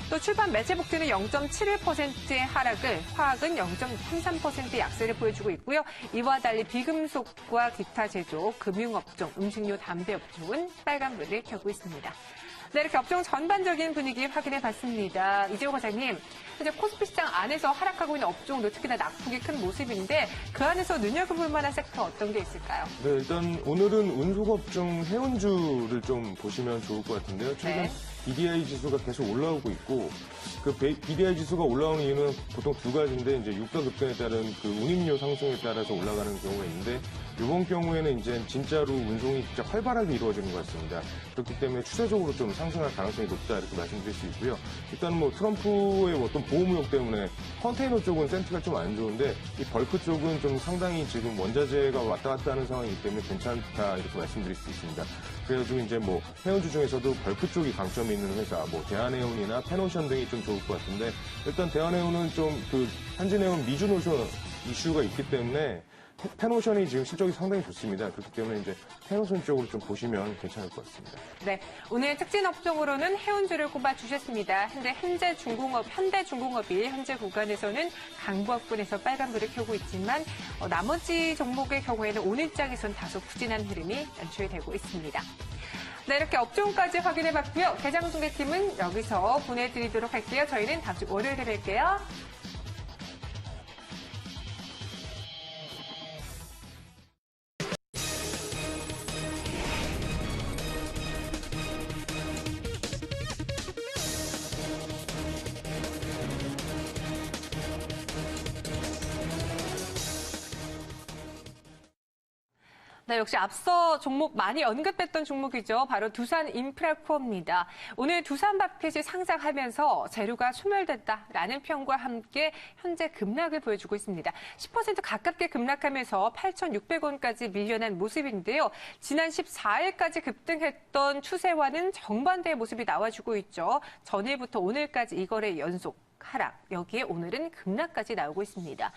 또 출판 매체 복지는 0.71%의 하락을, 화학은 0.33%의 약세를 보여주고 있고요. 이와 달리 비금속과 기타 제조, 금융업종, 음식료, 담배업종은 빨간불을 켜고 있습니다. 네, 이렇게 업종 전반적인 분위기 확인해 봤습니다. 이재호 과장님, 현재 코스피 시장 안에서 하락하고 있는 업종도 특히나 낙폭이 큰 모습인데, 그 안에서 눈여겨볼 만한 섹터 어떤 게 있을까요? 네, 일단 오늘은 운송업 중 해운주를 좀 보시면 좋을 것 같은데요. 최근 네. BDI 지수가 계속 올라오고 있고, 그 BDI 지수가 올라오는 이유는 보통 두 가지인데, 이제 유가 급등에 따른 그 운임료 상승에 따라서 올라가는 경우가 있는데, 이번 경우에는 이제 진짜로 운송이 진짜 활발하게 이루어지는 것 같습니다. 그렇기 때문에 추세적으로 좀 상승할 가능성이 높다, 이렇게 말씀드릴 수 있고요. 일단 뭐 트럼프의 어떤 보호무역 때문에 컨테이너 쪽은 센트가 좀 안 좋은데, 이 벌크 쪽은 좀 상당히 지금 원자재가 왔다 갔다 하는 상황이기 때문에 괜찮다, 이렇게 말씀드릴 수 있습니다. 그래가지고 이제 뭐 해운주 중에서도 벌크 쪽이 강점이 있는 회사, 뭐 대한해운이나 페노션 등이 좀 좋을 것 같은데, 일단 대한해운은 좀 그 한진해운 미주노선 이슈가 있기 때문에 펜오션이 지금 실적이 상당히 좋습니다. 그렇기 때문에 이제 펜오션 쪽으로 좀 보시면 괜찮을 것 같습니다. 네, 오늘 특징 업종으로는 해운주를 꼽아주셨습니다. 현대중공업이 현재 구간에서는 강보학군에서 빨간불을 켜고 있지만 나머지 종목의 경우에는 오늘장에선 다소 부진한 흐름이 연출되고 있습니다. 네, 이렇게 업종까지 확인해봤고요. 개장중계팀은 여기서 보내드리도록 할게요. 저희는 다음 주 월요일에 뵐게요. 네, 역시 앞서 종목 많이 언급했던 종목이죠. 바로 두산인프라코어입니다. 오늘 두산마켓이 상장하면서 재료가 소멸됐다라는 평과 함께 현재 급락을 보여주고 있습니다. 10% 가깝게 급락하면서 8,600원까지 밀려난 모습인데요. 지난 14일까지 급등했던 추세와는 정반대의 모습이 나와주고 있죠. 전일부터 오늘까지 이 거래 연속 하락, 여기에 오늘은 급락까지 나오고 있습니다.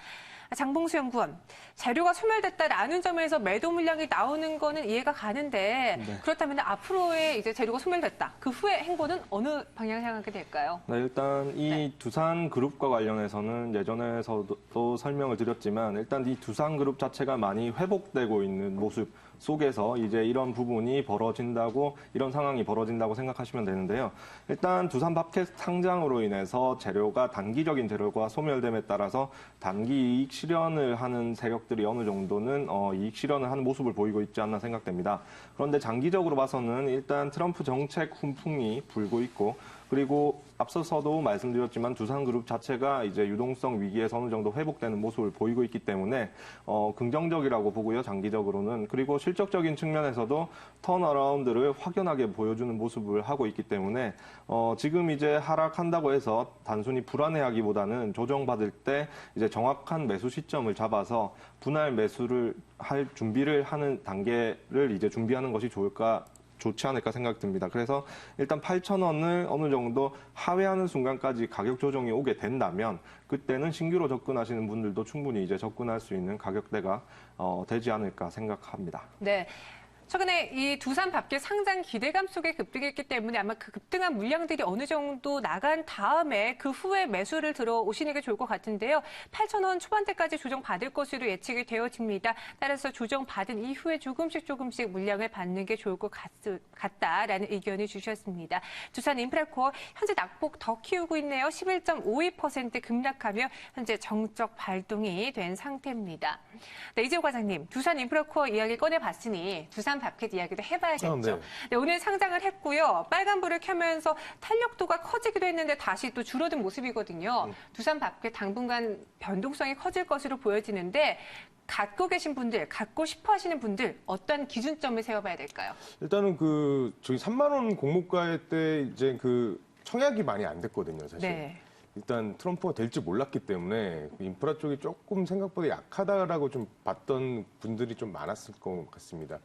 장봉수 연구원, 재료가 소멸됐다라는 점에서 매도 물량이 나오는 거는 이해가 가는데 그렇다면 앞으로의 이제 재료가 소멸됐다. 그 후에 행보는 어느 방향을 향하게 될까요? 네, 일단 이 두산그룹과 관련해서는 예전에서도 설명을 드렸지만 일단 이 두산그룹 자체가 많이 회복되고 있는 모습 속에서 이제 이런 부분이 벌어진다고, 이런 상황이 벌어진다고 생각하시면 되는데요. 일단 두산마켓 상장으로 인해서 단기적인 재료가 소멸됨에 따라서 단기 이익 실현을 하는 세력들이 어느 정도는 이익 실현을 하는 모습을 보이고 있지 않나 생각됩니다. 그런데 장기적으로 봐서는 일단 트럼프 정책 훈풍이 불고 있고, 그리고 앞서서도 말씀드렸지만 두산그룹 자체가 이제 유동성 위기에서 어느 정도 회복되는 모습을 보이고 있기 때문에 긍정적이라고 보고요, 장기적으로는. 그리고 실적적인 측면에서도 턴어라운드를 확연하게 보여주는 모습을 하고 있기 때문에 지금 이제 하락한다고 해서 단순히 불안해하기보다는 조정받을 때 이제 정확한 매수 시점을 잡아서 분할 매수를 할 준비를 하는 단계를 이제 준비하는 것이 좋지 않을까 생각됩니다. 그래서 일단 8,000원을 어느 정도 하회하는 순간까지 가격 조정이 오게 된다면 그때는 신규로 접근하시는 분들도 충분히 이제 접근할 수 있는 가격대가 되지 않을까 생각합니다. 네. 최근에 이 두산마켓 상장 기대감 속에 급등했기 때문에 아마 그 급등한 물량들이 어느 정도 나간 다음에 그 후에 매수를 들어오시는 게 좋을 것 같은데요. 8,000원 초반대까지 조정받을 것으로 예측이 되어집니다. 따라서 조정받은 이후에 조금씩 물량을 받는 게 좋을 것 같다라는 의견을 주셨습니다. 두산인프라코어 현재 낙폭 더 키우고 있네요. 11.52% 급락하며 현재 정적 발동이 된 상태입니다. 네, 이재호 과장님, 두산인프라코어 이야기 꺼내봤으니 두산마켓 이야기도 해봐야겠죠. 네. 네, 오늘 상장을 했고요. 빨간불을 켜면서 탄력도가 커지기도 했는데 다시 또 줄어든 모습이거든요. 두산마켓 당분간 변동성이 커질 것으로 보여지는데 갖고 계신 분들, 갖고 싶어 하시는 분들 어떤 기준점을 세워봐야 될까요? 일단은 저기 3만 원 공모가에 때 이제 청약이 많이 안 됐거든요, 사실. 네. 일단 트럼프가 될지 몰랐기 때문에 인프라 쪽이 조금 생각보다 약하다라고 좀 봤던 분들이 좀 많았을 것 같습니다.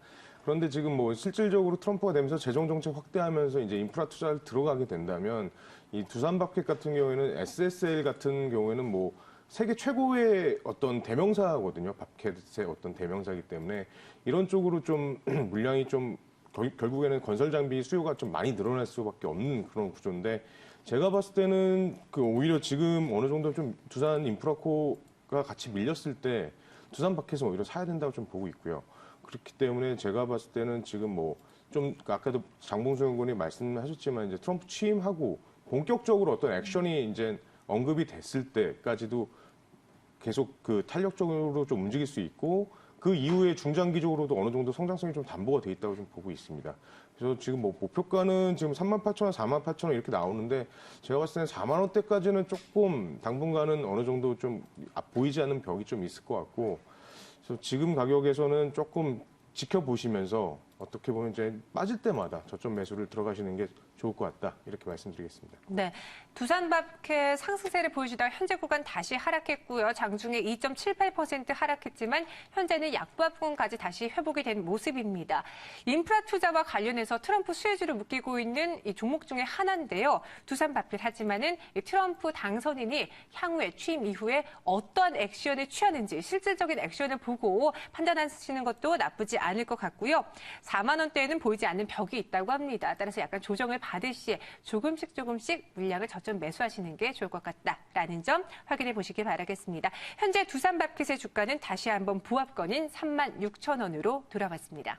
그런데 지금 실질적으로 트럼프가 되면서 재정정책 확대하면서 이제 인프라 투자를 들어가게 된다면 이 두산마켓 같은 경우에는 SSL 같은 경우에는 세계 최고의 어떤 대명사거든요. 마켓의 어떤 대명사이기 때문에 이런 쪽으로 좀 물량이 좀 결국에는 건설 장비 수요가 좀 많이 늘어날 수밖에 없는 그런 구조인데 제가 봤을 때는 오히려 지금 어느 정도 좀 두산 인프라코가 같이 밀렸을 때 두산 마켓은 오히려 사야 된다고 좀 보고 있고요. 그렇기 때문에 제가 봤을 때는 지금 좀 아까도 장봉수 연구원이 말씀하셨지만 이제 트럼프 취임하고 본격적으로 어떤 액션이 이제 언급이 됐을 때까지도 계속 탄력적으로 좀 움직일 수 있고 그 이후에 중장기적으로도 어느 정도 성장성이 좀 담보가 돼 있다고 좀 보고 있습니다. 그래서 지금 목표가는 지금 38,000원, 48,000원 이렇게 나오는데 제가 봤을 때는 4만 원대까지는 조금 당분간은 어느 정도 좀 보이지 않는 벽이 좀 있을 것 같고 그래서 지금 가격에서는 조금 지켜보시면서 어떻게 보면 이제 빠질 때마다 저점 매수를 들어가시는 게 좋을 것 같다. 이렇게 말씀드리겠습니다. 네, 두산밥켓 상승세를 보여주다 현재 구간 다시 하락했고요. 장중에 2.78% 하락했지만 현재는 약부합권까지 다시 회복이 된 모습입니다. 인프라 투자와 관련해서 트럼프 수혜주를 묶이고 있는 이 종목 중에 하나인데요. 두산밥켓 하지만은 이 트럼프 당선인이 향후에 취임 이후에 어떠한 액션을 취하는지 실질적인 액션을 보고 판단하시는 것도 나쁘지 않을 것 같고요. 4만 원대에는 보이지 않는 벽이 있다고 합니다. 따라서 약간 조정을 받을 시에 조금씩 물량을 저점 매수하시는 게 좋을 것 같다라는 점 확인해 보시길 바라겠습니다. 현재 두산밥켓의 주가는 다시 한번 부합권인 36,000원으로 돌아왔습니다.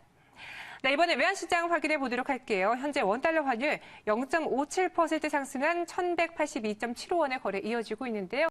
네, 이번에 외환시장 확인해 보도록 할게요. 현재 원달러 환율 0.57% 상승한 1,182.75원의 거래 이어지고 있는데요.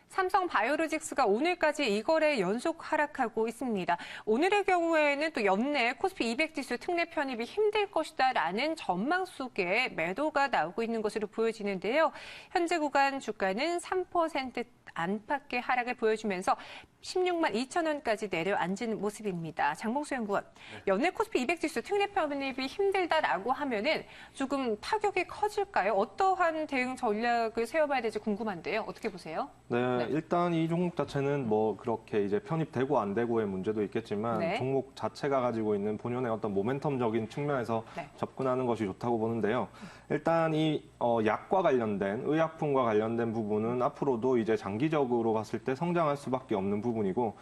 삼성바이오로직스가 오늘까지 이 거래 연속 하락하고 있습니다. 오늘의 경우에는 또 연내 코스피 200 지수 특례 편입이 힘들 것이다라는 전망 속에 매도가 나오고 있는 것으로 보여지는데요. 현재 구간 주가는 3% 안팎의 하락을 보여주면서 16만 2천 원까지 내려앉은 모습입니다. 장봉수 연구원, 연내 코스피 200 지수 특례 편입이 힘들다라고 하면은 조금 타격이 커질까요? 어떠한 대응 전략을 세워봐야 될지 궁금한데요. 어떻게 보세요? 네, 일단 이 종목 자체는 뭐 그렇게 이제 편입되고 안 되고의 문제도 있겠지만 네. 종목 자체가 가지고 있는 본연의 어떤 모멘텀적인 측면에서 네. 접근하는 것이 좋다고 보는데요. 일단 이 약과 관련된 의약품과 관련된 부분은 앞으로도 이제 장기적으로 봤을 때 성장할 수밖에 없는 부분이고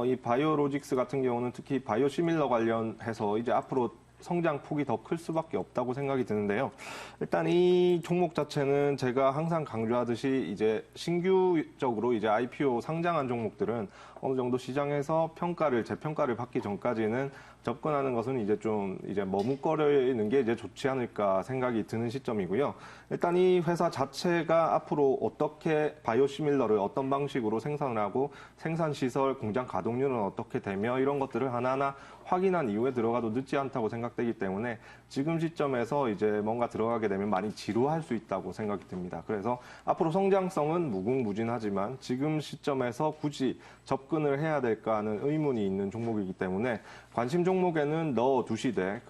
이 바이오로직스 같은 경우는 특히 바이오시밀러 관련해서 이제 앞으로 성장 폭이 더 클 수밖에 없다고 생각이 드는데요. 일단 이 종목 자체는 제가 항상 강조하듯이 이제 신규적으로 이제 IPO 상장한 종목들은 어느 정도 시장에서 재평가를 받기 전까지는 접근하는 것은 이제 좀 이제 머뭇거리는 게 이제 좋지 않을까 생각이 드는 시점이고요. 일단 이 회사 자체가 앞으로 어떻게 바이오시밀러를 어떤 방식으로 생산을 하고 생산 시설, 공장 가동률은 어떻게 되며 이런 것들을 하나하나 확인한 이후에 들어가도 늦지 않다고 생각되기 때문에 지금 시점에서 이제 뭔가 들어가게 되면 많이 지루할 수 있다고 생각이 듭니다. 그래서 앞으로 성장성은 무궁무진하지만 지금 시점에서 굳이 접근을 해야 될까 하는 의문이 있는 종목이기 때문에 관심 종목에는 넣어두시되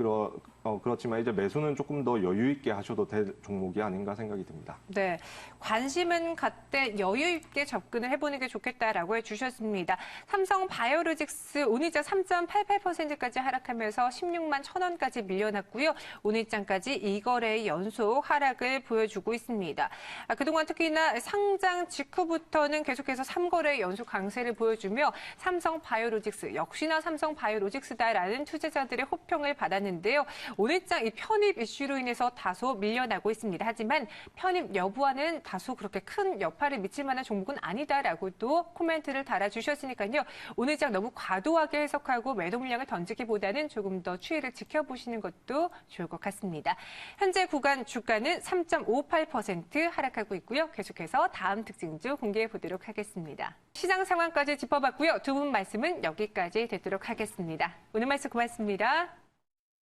그렇지만 이제 매수는 조금 더 여유 있게 하셔도 될 종목이 아닌가 생각이 듭니다. 네, 관심은 갖되 여유 있게 접근을 해보는 게 좋겠다라고 해주셨습니다. 삼성바이오로직스 오늘장 3.88%까지 하락하면서 16만 1,000원까지 밀려났고요. 오늘장까지 이 거래의 연속 하락을 보여주고 있습니다. 그동안 특히나 상장 직후부터는 계속해서 3거래의 연속 강세를 보여주며 삼성바이오로직스 역시나 삼성바이오로직스다라는 투자자들의 호평을 받았는데요. 오늘장 이 편입 이슈로 인해서 다소 밀려나고 있습니다. 하지만 편입 여부와는 다소 그렇게 큰 여파를 미칠 만한 종목은 아니다라고도 코멘트를 달아주셨으니까요. 오늘장 너무 과도하게 해석하고 매도 물량을 던지기보다는 조금 더 추이를 지켜보시는 것도 좋을 것 같습니다. 현재 구간 주가는 3.58% 하락하고 있고요. 계속해서 다음 특징주 공개해 보도록 하겠습니다. 시장 상황까지 짚어봤고요. 두 분 말씀은 여기까지 듣도록 하겠습니다. 오늘 말씀 고맙습니다.